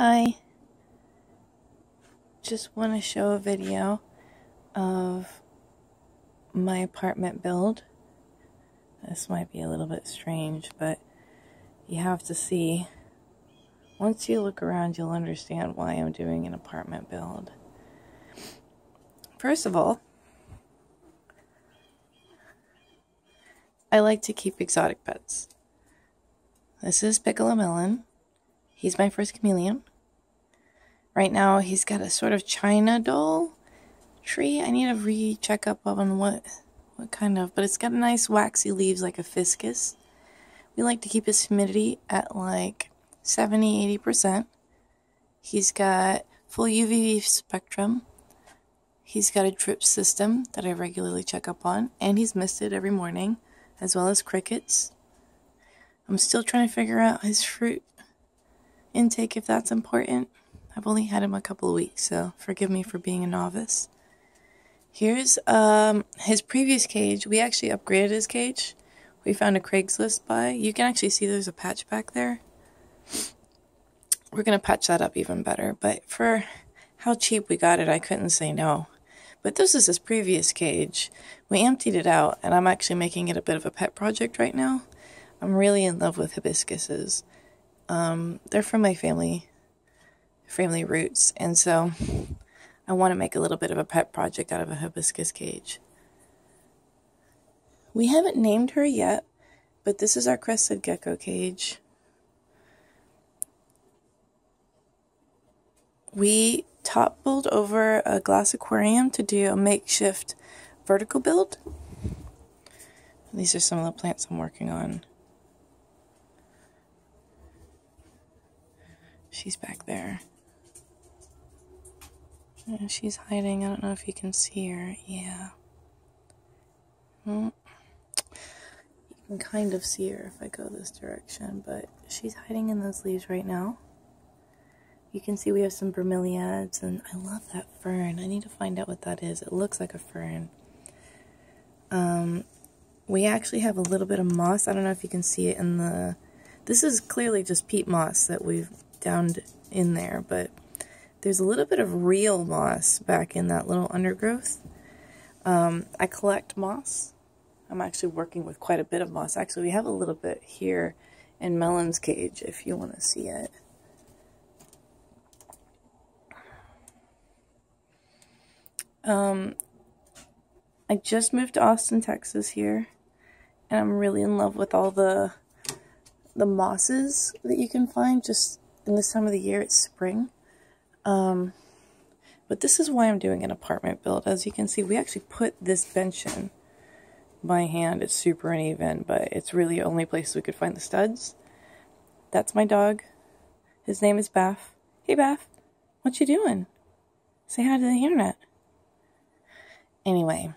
Hi, just want to show a video of my apartment build. This might be a little bit strange, but you have to see. Once you look around, you'll understand why I'm doing an apartment build. First of all, I like to keep exotic pets. This is Melon. He's my first chameleon. Right now, he's got a sort of China doll tree. I need to recheck up on what kind of, but it's got nice waxy leaves like a hibiscus. We like to keep his humidity at like 70-80%. He's got full UVB spectrum. He's got a drip system that I regularly check up on, and he's misted every morning, as well as crickets. I'm still trying to figure out his fruit intake, if that's important. I've only had him a couple of weeks, so forgive me for being a novice. Here's his previous cage. We actually upgraded his cage. We found a Craigslist buy. You can actually see there's a patch back there. We're going to patch that up even better, but for how cheap we got it, I couldn't say no. But this is his previous cage. We emptied it out, and I'm actually making it a bit of a pet project right now. I'm really in love with hibiscuses. They're from my family roots, and so I want to make a little bit of a pet project out of a hibiscus cage. We haven't named her yet, but this is our crested gecko cage. We toppled over a glass aquarium to do a makeshift vertical build. These are some of the plants I'm working on. She's back there. And she's hiding. I don't know if you can see her. Yeah. You can kind of see her if I go this direction, but she's hiding in those leaves right now. You can see we have some bromeliads, and I love that fern. I need to find out what that is. It looks like a fern. We actually have a little bit of moss. I don't know if you can see it in the... This is clearly just peat moss that we've downed in there, but there's a little bit of real moss back in that little undergrowth. I collect moss. I'm actually working with quite a bit of moss. Actually, we have a little bit here in Melon's cage, if you want to see it. I just moved to Austin, Texas here, and I'm really in love with all the mosses that you can find just in this time of the year. It's spring. But this is why I'm doing an apartment build. As you can see, we actually put this bench in by hand. It's super uneven, but it's really the only place we could find the studs. That's my dog. His name is Bath. Hey, Bath. What you doing? Say hi to the internet. Anyway,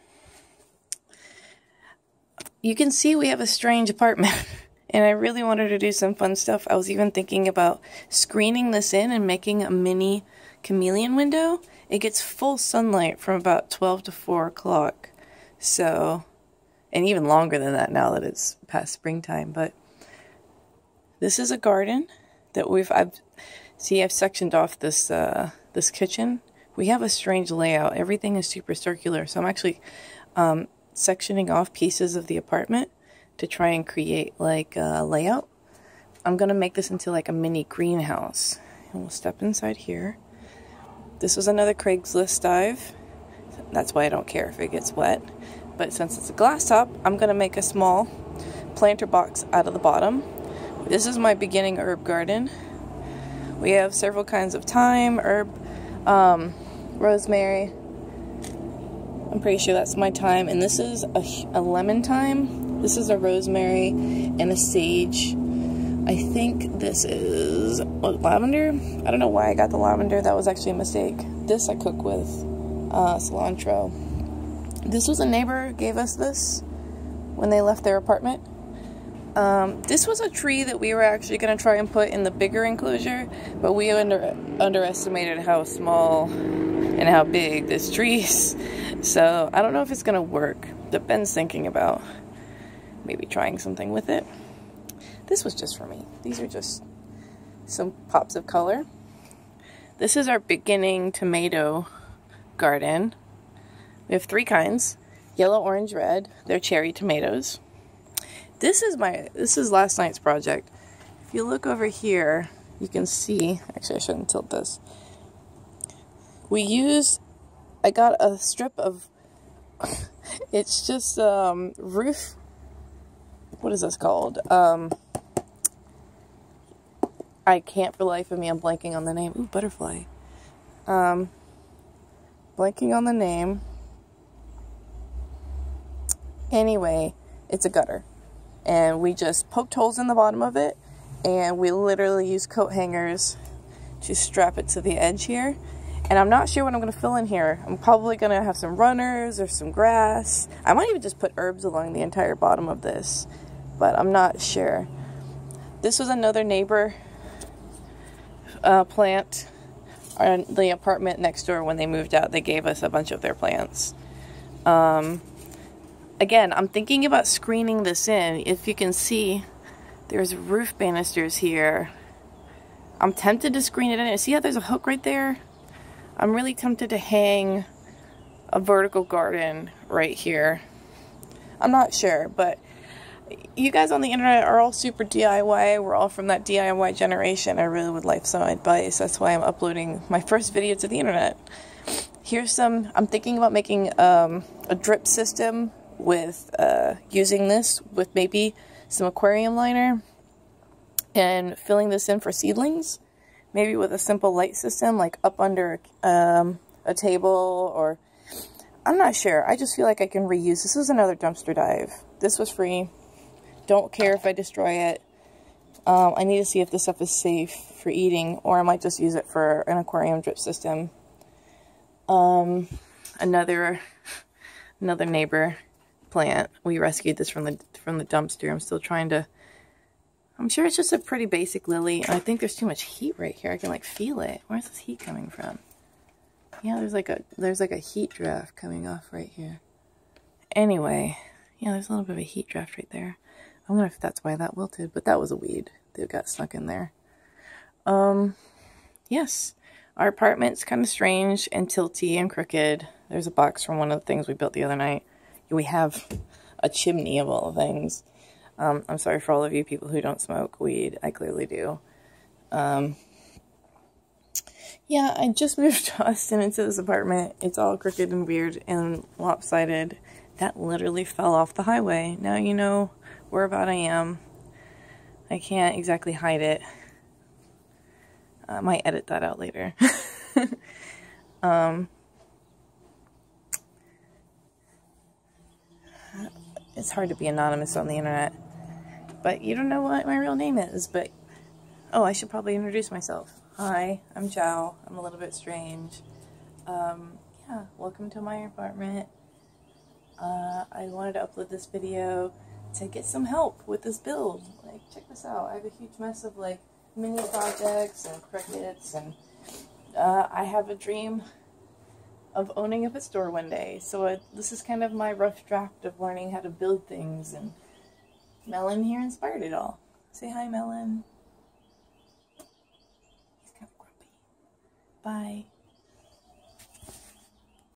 you can see we have a strange apartment, and I really wanted to do some fun stuff. I was even thinking about screening this in and making a mini chameleon window. It gets full sunlight from about 12 to 4 o'clock, so, and even longer than that now that it's past springtime. But this is a garden that I've sectioned off this this kitchen. We have a strange layout. Everything is super circular, so I'm actually sectioning off pieces of the apartment to try and create like a layout. I'm gonna make this into like a mini greenhouse. And we'll step inside here. This was another Craigslist dive. That's why I don't care if it gets wet. But since it's a glass top, I'm gonna make a small planter box out of the bottom. This is my beginning herb garden. We have several kinds of thyme, herb, rosemary. I'm pretty sure that's my thyme, and this is a lemon thyme. This is a rosemary and a sage. I think this is lavender. I don't know why I got the lavender. That was actually a mistake. This I cook with cilantro. This was a neighbor gave us this when they left their apartment. This was a tree that we were actually going to try and put in the bigger enclosure, but we underestimated how small and how big this tree is. So I don't know if it's going to work. But Ben's thinking about maybe trying something with it. This was just for me. These are just some pops of color. This is our beginning tomato garden. We have 3 kinds: yellow, orange, red. They're cherry tomatoes. This is last night's project. If you look over here, you can see, actually I shouldn't tilt this. I got a strip of, it's just roof, what is this called? I can't for the life of me, I'm blanking on the name. Ooh, butterfly. Blanking on the name. Anyway, it's a gutter. And we just poked holes in the bottom of it, and we literally use coat hangers to strap it to the edge here. And I'm not sure what I'm going to fill in here. I'm probably going to have some runners or some grass. I might even just put herbs along the entire bottom of this, but I'm not sure. This was another neighbor plant on the apartment next door. When they moved out, they gave us a bunch of their plants. Again, I'm thinking about screening this in. If you can see, there's roof banisters here. I'm tempted to screen it in. See how there's a hook right there? I'm really tempted to hang a vertical garden right here. I'm not sure, but you guys on the internet are all super DIY. We're all from that DIY generation. I really would like some advice. That's why I'm uploading my first video to the internet. Here's some, I'm thinking about making a drip system with using this with maybe some aquarium liner and filling this in for seedlings, maybe with a simple light system like up under a table, or I'm not sure. I just feel like I can reuse. This is another dumpster dive. This was free. Don't care if I destroy it. I need to see if this stuff is safe for eating, or I might just use it for an aquarium drip system. Another neighbor plant. We rescued this from the dumpster. I'm still trying to, I'm sure it's just a pretty basic lily. I think there's too much heat right here. I can like feel it. Where's this heat coming from? Yeah, there's like a heat draft coming off right here. Anyway, yeah, there's a little bit of a heat draft right there. I wonder if that's why that wilted, but that was a weed that got stuck in there. Yes, our apartment's kind of strange and tilty and crooked. There's a box from one of the things we built the other night. We have a chimney of all things. I'm sorry for all of you people who don't smoke weed. I clearly do. Yeah, I just moved Austin into this apartment. It's all crooked and weird and lopsided. That literally fell off the highway. Now you know whereabout I am. I can't exactly hide it. I might edit that out later. It's hard to be anonymous on the internet. But you don't know what my real name is, but... Oh, I should probably introduce myself. Hi, I'm Chow. I'm a little bit strange. Yeah, welcome to my apartment. I wanted to upload this video to get some help with this build. Like, check this out. I have a huge mess of, like, mini projects and crickets, and I have a dream of owning a pet store one day. So this is kind of my rough draft of learning how to build things, and Melon here inspired it all. Say hi, Melon. He's kind of grumpy. Bye.